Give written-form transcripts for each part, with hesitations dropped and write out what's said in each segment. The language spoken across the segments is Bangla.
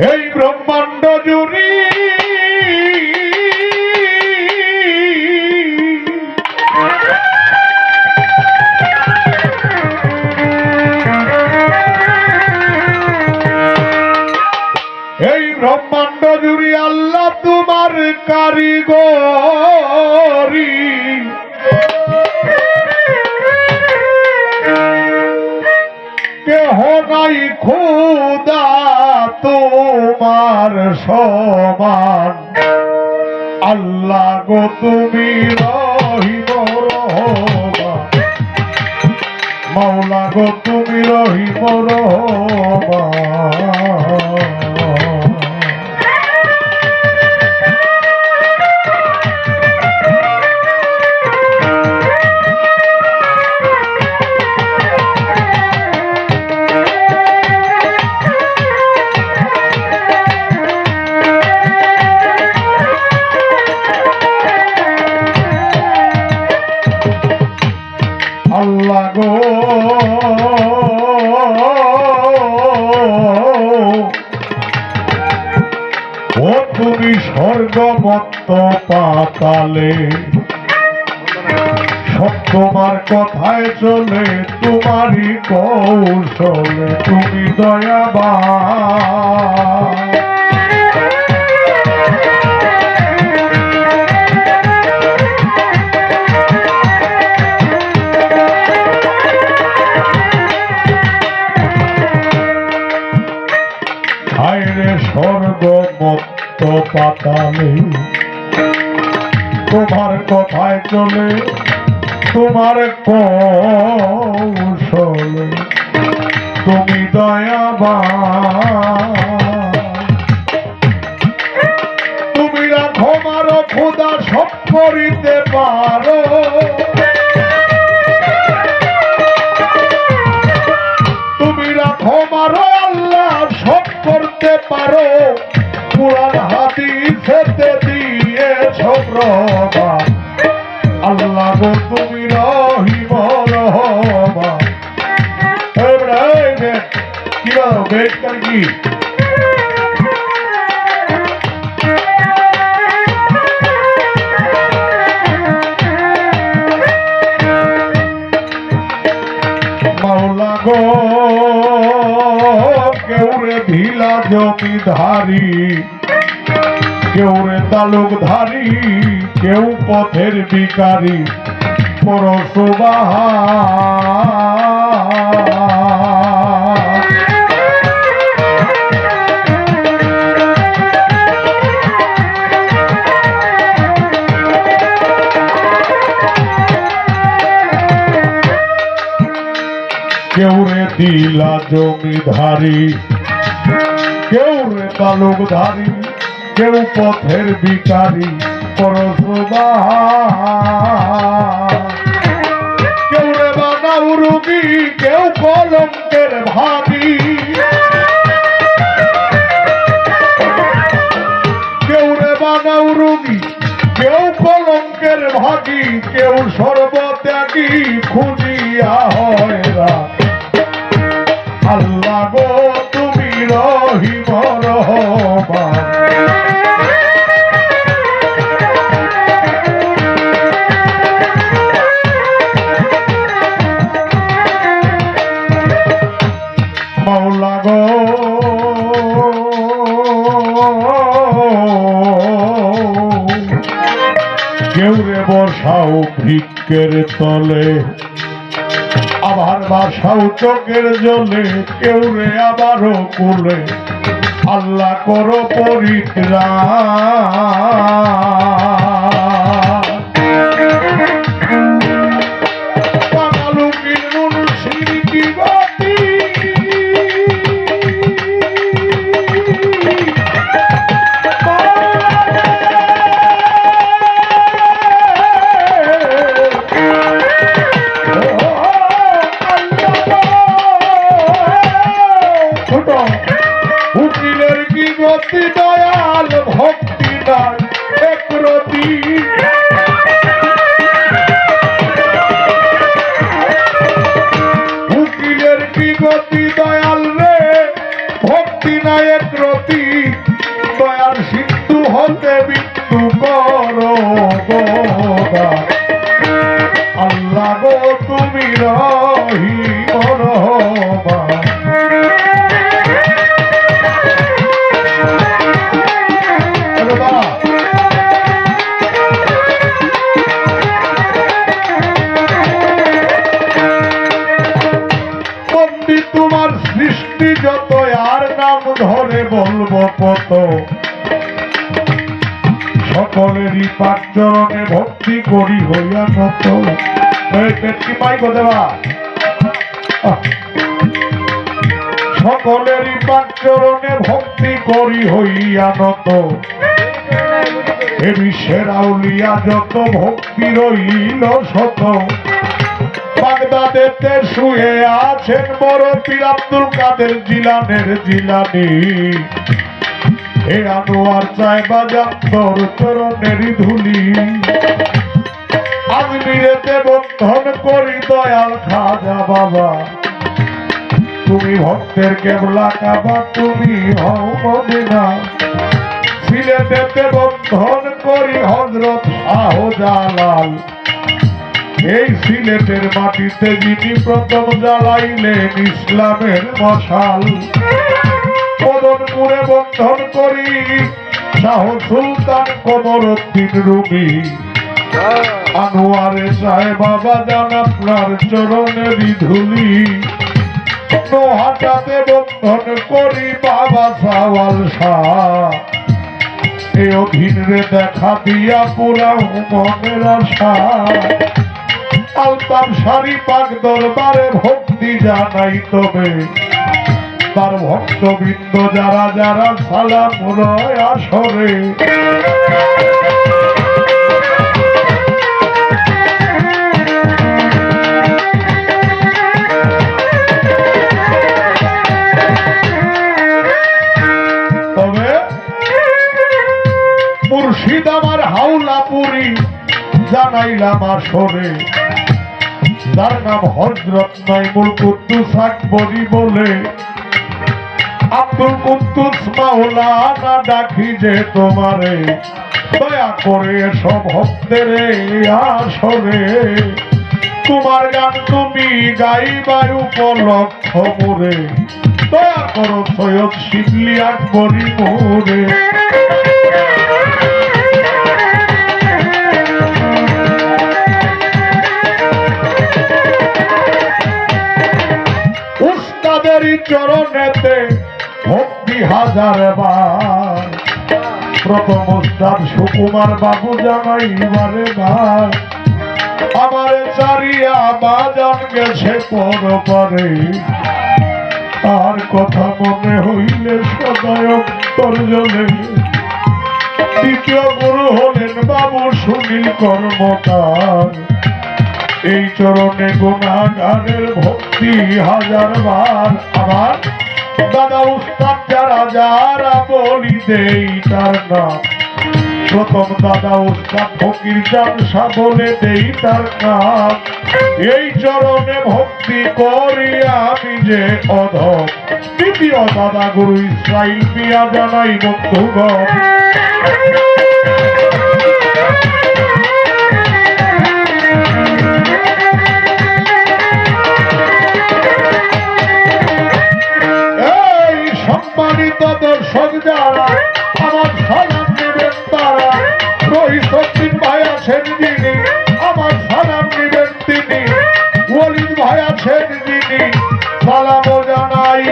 এই ব্রহ্মাণ্ড জুড়ি এই ব্রহ্মাণ্ড জুড়ি আল্লাহ তোমার কারিগরি কেহ নাই খোদা তোমার সমান আল্লাহ গো তুমি রহিম রহমান মাওলা গো তুমি রহিম রহমান আল্লাহ গো ও তুমি স্বর্গমত্ত পাতালে সব তোমার কথায় চলে তোমারই কৌশলে তুমি দয়াবান স্বর্গমত্ত পাতালে তোমার কথায় চলে তোমার কৌশলে তুমি দয়াবান তুমি রাখো মারো খোদা সব করিতে পারো তুমি রাখো মারো আল্লাহ সব করতে পারো কুরআন হাদিসেতে দিয়েছ প্রমাণ আল্লাহ গো তুমি রহিম রহমান কি বলো বেশ কর কি মাওলা গো কেউ রে ঢিলা জমিধারী কেউ রে তালুকধারী কেউ পথের ভিখারি পরশুবাহা কেউ রে দিলা জমিধারী কেউ রে তালুকধারী কেউ পথের ভিখারি পরশুবাহা কেউ রে বানাও রোগী কেউ কলঙ্কের ভাগী কেউ রে বানাও রোগী কেউ কলঙ্কের ভাগী কেউ সর্বত্যাগী খুঁজিয়া হয়রা আল্লাহ গো তুমি রহিম রহমান মাওলা গো কেউ রে বসাও বৃক্ষের তলে আবার বাসাও চোখের জলে কেউ রে আবারও কুলে আল্লাহ করো পরিত্রাণ কামালুদ্দিন মুন্সির কি গতি উকিলের কি গতি দয়াল ভক্তি নাই একরতি এক রতি দয়ার সিন্ধু হতে বিন্দু করো গো আল্লাহ গো তুমি রহিম রহমান তোমার সৃষ্টি যত আর নাম ধরে বলবো কত সকলেরই পাক চরণে ভক্তি করি হইয়া নত পেটকি পাই গো দেবা সকলেরই পাক চরণে ভক্তি করি হইয়া নত এ বিশ্বের আউলিয়া যত ভক্তি রইল শত বাগদাদেতে শুয়ে আছেন বড় পীর আব্দুল কাদের জিলানের জিলানি হে আনোয়ার চায় বাজান তোর চরণেরই ধুলি আজমিরেতে বন্ধন করি দয়াল খাজা বাবা তুমি ভক্তের কেবলা কাবা তুমি হও মদিনা সিলেটেতে বন্ধন করি হযরত শাহজালাল এই সিলেটের মাটিতে যিনি প্রথম জ্বালাইলেন ইসলামের মশাল মদনপুরে বন্ধন করি শাহ সুলতান কমরউদ্দিন রুমি আনোয়ারে সাহেব বাবা জান আপনার চরণেরই ধুলি নোহাটাতে বন্ধন করি বাবা সাওয়াল শাহ এ অধীনে দেখা দিয়া পুরা মনের আশা আলতাম সারি পাক দরবারে ভক্তি জানাই তবে তার ভক্তবৃন্দ যারা যারা সালাম রয় আসরে তবে মুর্শিদ আমার হাওলাপুরি জানাইলাম আসরে যার নাম হযরত মাইমুল কুদ্দুস আকবরী বলে আব্দুল কুদ্দুস মাওলানা ডাকি যে তোমারে দয়া করে সব ভক্তের আসরে তোমার গান তুমি গাইবার উপলক্ষ মোরে দয়া করো সৈয়দ শিবলি আকবরী মোরে চরণেতে ভক্তি হাজার বার প্রথম উস্তাদ সুকুমার বাবু জানাইবারে বার আমার চারিয়া বাজান গেছে পরপারে তার কথা মনে হইলে সদয় অন্তর জ্বলে দ্বিতীয় গুরু হলেন বাবু সুনীল কর্মকার এই চরণে গুণাগারের ভক্তি হাজার বার আমার দাদা উস্তাদ যারা যারা বলি দেই তার নাম প্রথম দাদা উস্তাদ ফকির জামশা বলে দেই তার নাম এই চরণে ভক্তি করি আমি যে অধম দ্বিতীয় দাদা গুরু ইসরাইল পিয়া জানাই বন্ধুগণ দর্শক যারা আমার সালাম নেবেন তারা রহিসউদ্দিন ভাই আছেন যিনি আমার সালাম নেবেন তিনি ওয়ালিদ ভাই আছেন যিনি সালামও জানাই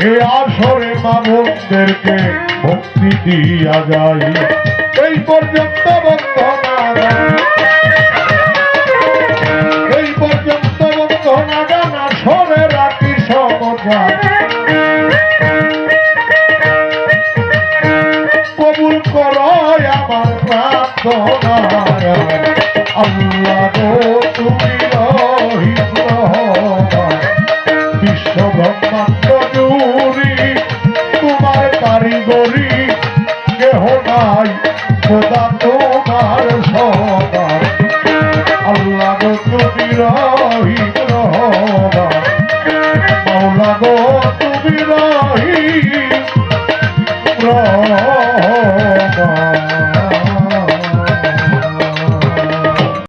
এ আসরে মা বোনদেরকে ভক্তি দিয়া যায় এই পর্যন্ত বন্ধনা এই পর্যন্ত বন্ধনা জানা সরে রাখি সমঝা কবুল করো আমার প্রার্থনা আল্লাহ গো তুমি রহিম রহমান বিশ্ব ব্রহ্মাণ্ড জুড়ি তোমার কারিগরি কেহ নাই খোদা তোমার সমান আল্লাহ গো তুমি রহিম রহমান মাওলা গো তুমি রহিম রহমান